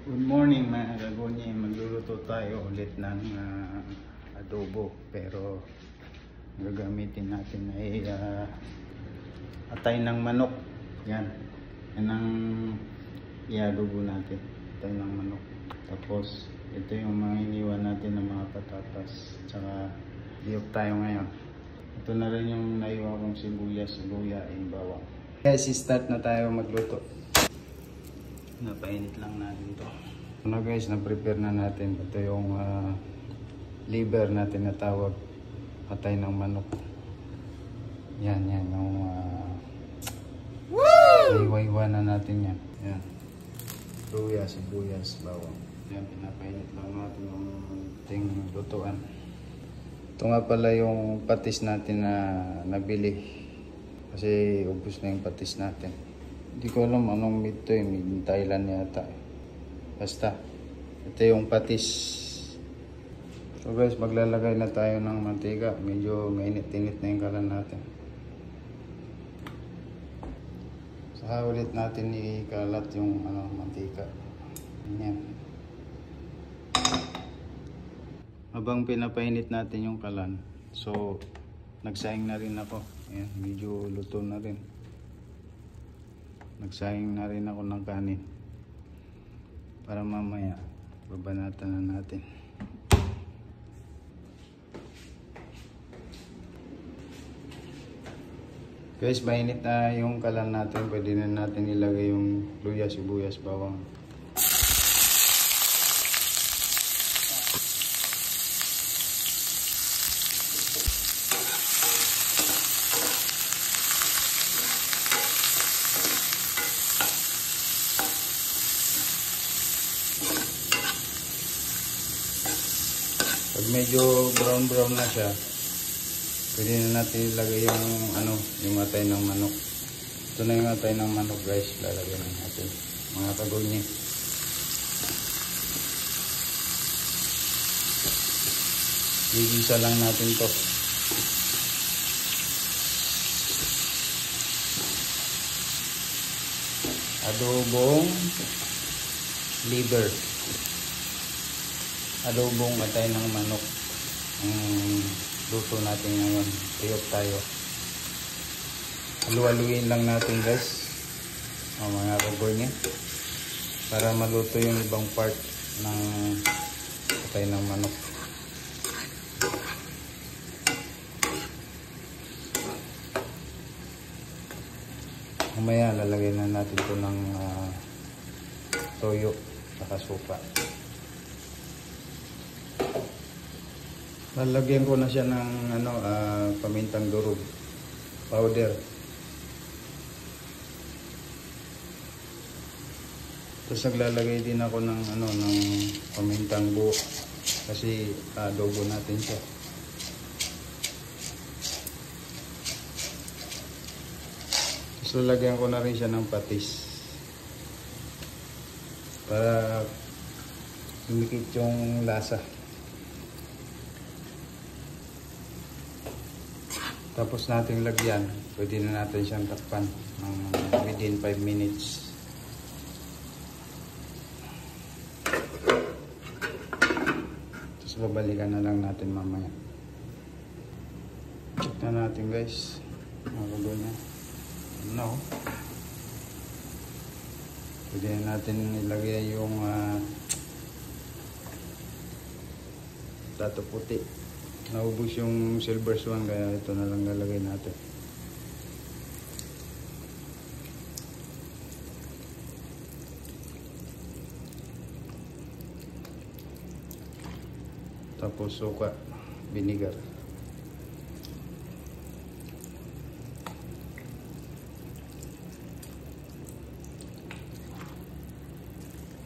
Good morning mga kagunyi, magluluto tayo ulit ng adobo, pero gagamitin natin ay atay ng manok. Yan ang iadobo natin, atay ng manok. Tapos ito yung mga iniwan natin ng mga patatas, tsaka liyok tayo ngayon. Ito na rin yung naiwan kong sibuyas, luya, bawang. Guys, start na tayo magluto. Napainit lang natin to. Ano guys, na-prepare na natin. Ito yung liver natin na tawag, atay ng manok. Yan yung iwa-iwa na natin yan. Yan, luya, sibuyas, bawang. Yan, pinapainit lang natin yung ating lutuan. Ito nga pala yung patis natin na nabili, kasi ubos na yung patis natin. Hindi ko alam anong meat to, meat Thailand yata. Basta, ito yung patis. So guys, maglalagay na tayo ng mantika. Medyo mainit-init na yung kalan natin. Saka ulit natin ikalat yung mantika. Ganyan. Habang pinapainit natin yung kalan, so nagsaing na rin ako. Ayan, medyo luto na rin. Nagsaing na rin ako ng kanin para mamaya babanatan na natin. Guys, mainit na yung kalan natin. Pwede na natin ilagay yung luya, sibuyas, bawang. Pag medyo brown na siya, pwede na natin ilagay yung atay ng manok. Ito na yung atay ng manok guys, lalagyan na natin mga kagunyi. Gigisa lang natin to. Adobong liver, adobong atay ng manok ang luto natin ngayon. Tiyok tayo, halu-haluin lang natin guys, mga kagunyi, para maluto yung ibang part ng atay ng manok. Mamaya lalagay na natin ito ng toyo at suka. Lalagyan ko na siya ng pamintang durog powder. Tapos naglalagay din ako ng pamintang buo, kasi adobo natin siya. Tapos lalagyan ko na rin siya ng patis para lumikit yung lasa. Tapos nating lagyan, pwede na natin siyang takpan within 5 minutes. Tapos babalikan na lang natin mamaya. Check na natin guys. Magulo na. Pwede na natin ilagay yung plato puti. Naubos yung silver swan, kaya ito na lang lalagay natin. Tapos suka, vinegar.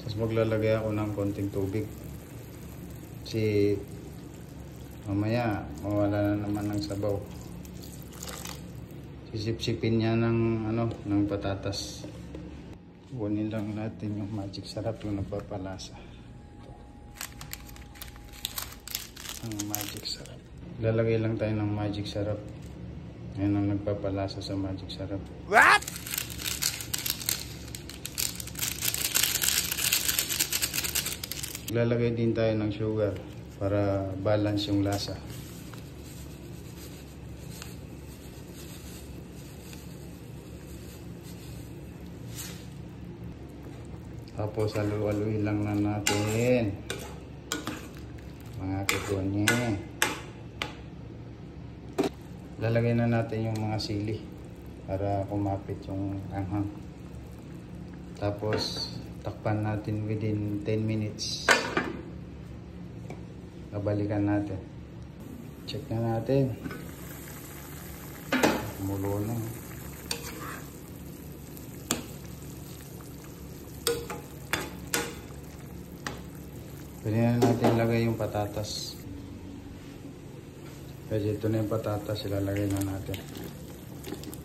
Tapos maglalagay ako ng konting tubig, kasi mamaya mawala na naman ng sabaw. Sisip-sipin niya ng patatas. Kunin lang natin yung magic sarap, yung nagpapalasa. Ang magic sarap. Lalagay lang tayo ng magic sarap. Yan ang nagpapalasa sa magic sarap. What? Lalagay din tayo ng sugar para balance yung lasa. Tapos halu-haluin lang na natin mga kukunye. Lalagay na natin yung mga sili para kumapit yung anghang. Tapos takpan natin within 10 minutes. Babalikan natin. Check na natin. Kumulo na. Pwede na natin ilagay yung patatas. Kasi ito na yung patatas, ilalagay na natin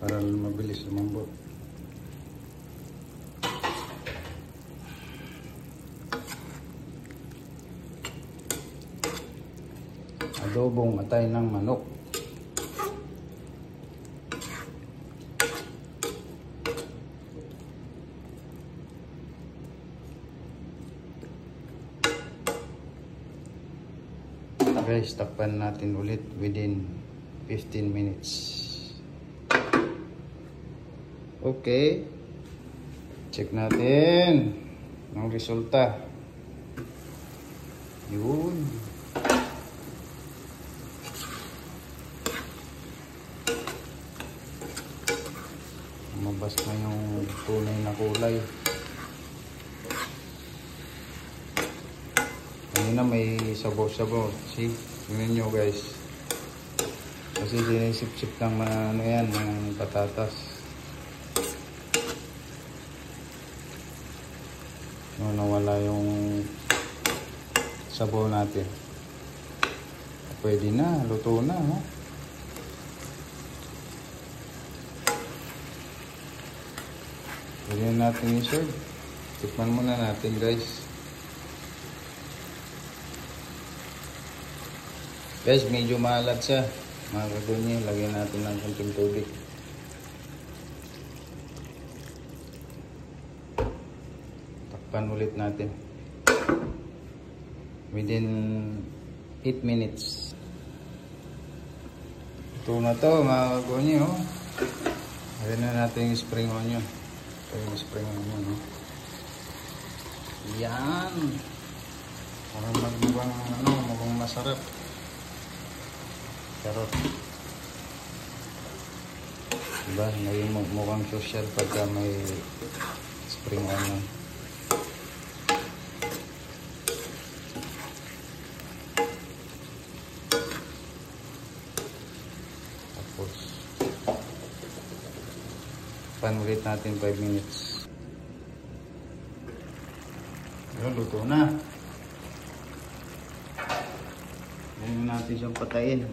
para mabilis lumambot. Adobong atay ng manok. Guys, takpan natin ulit within 15 minutes. Okay. Check natin ang resulta. Yun. Lumabas na yung tunay na kulay. Kanina may sabaw-sabaw. See? Tingnan nyo guys. Kasi sinisip-sip ng ano yan, ng patatas. No, nawala yung sabaw natin. Pwede na, luto na. No? Pwede na natin i-serve. Tikman muna natin guys. Guys, medyo maalat siya. Mga kagunye, lagyan natin ng konting tubig. Takpan ulit natin. Within 8 minutes. Ito na to mga kagunye. Oh. Lagyan na natin yung spring onion. Ito yung spring onion. Oh. Yan. Parang mukhang masarap. Sarap. Diba? Ngayon mukhang social pagka may spring onion. Tapos pan ulit natin 5 minutes. Yun, luto na. Ngayon natin siyang patayin.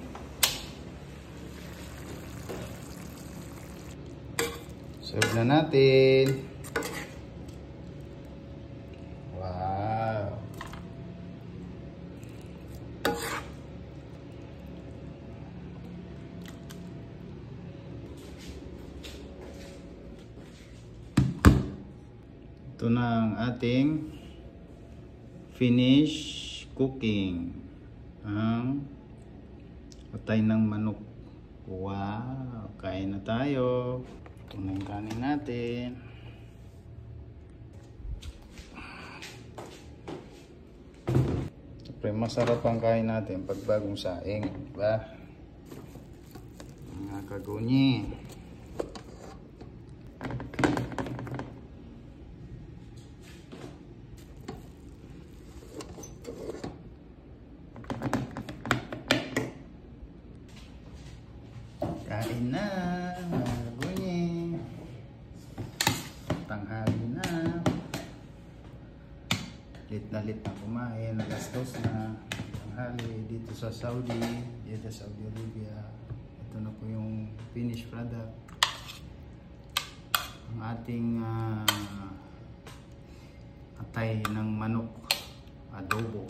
Serve na natin. Wow. Ito na ang ating finish cooking. Ang atay ng manok. Wow. Kain na tayo. Ito na yung kanin natin. Siyempre, masarap ang kain natin pag bagong saing. Diba? Mga kagunyi. Kain na. Tanghali na. Lit na kumain. Alas-dos na tanghali dito sa Saudi, dito sa Saudi Arabia. Ito na po yung finished product. Ang ating atay ng manok, adobo.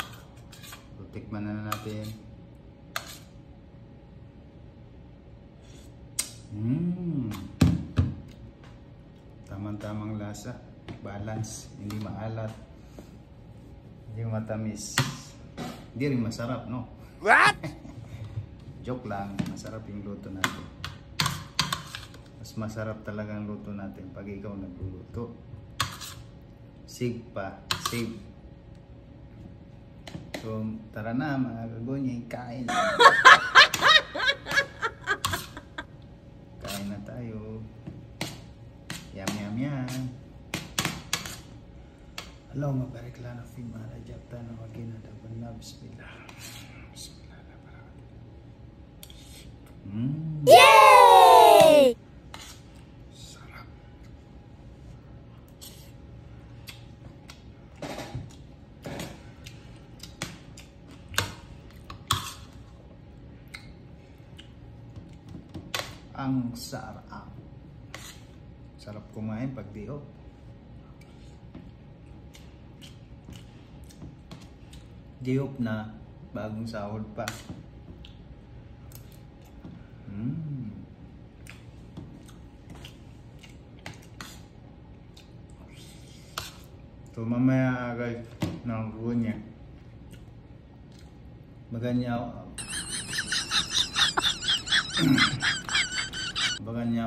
So, tikman na natin. Tamang-tamang lasa, balance, hindi maalat, Hindi matamis. Hindi rin masarap, no? What? Joke lang, masarap yung luto natin. Mas masarap talaga ang luto natin pag ikaw nagluluto. Save pa, save. So, tara na mga kagonya, kain. Kain na tayo. Yum, yum, yum. Allahumma barik lana fi ma rajabtana wa qina adhabannar. Bismillah. Yay! Sarap. Ang sarap. Sarap kumain pag di off. Di off na, bagong sahod pa. So mamaya guys, ng gunya. Bagan niya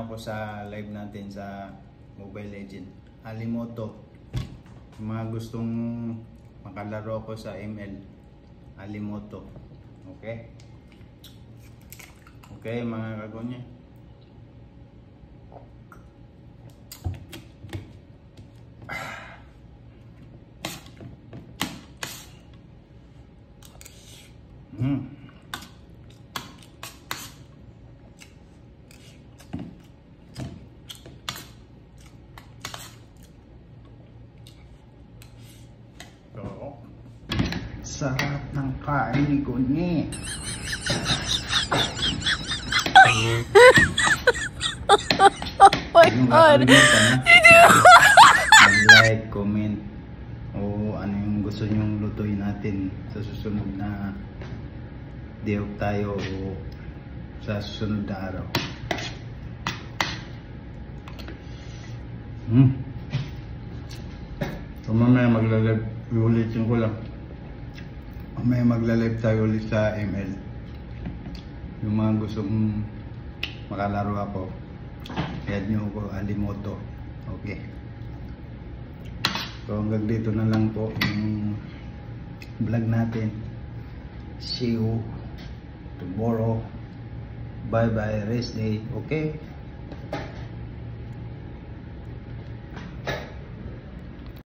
ako sa live natin sa Mobile Legend. Alimoto. Yung mga gustong makalaro ko sa ML. Alimoto. Okay? Okay mga kagonya. Sarap ng kain ko ni. Oh my God. Like, comment o ano yung gusto nyong lutuin natin sa susunod na day off tayo o sa susunod na araw. So mamaya magla-live ulitin ko lang. Mamaya magla-live tayo ulit sa ML. Yung mga gustong makalaro ako, add nyo ko Alimoto. Okay. So hanggang dito na lang po yung vlog natin. See you tomorrow. Bye bye, rest day. Okay.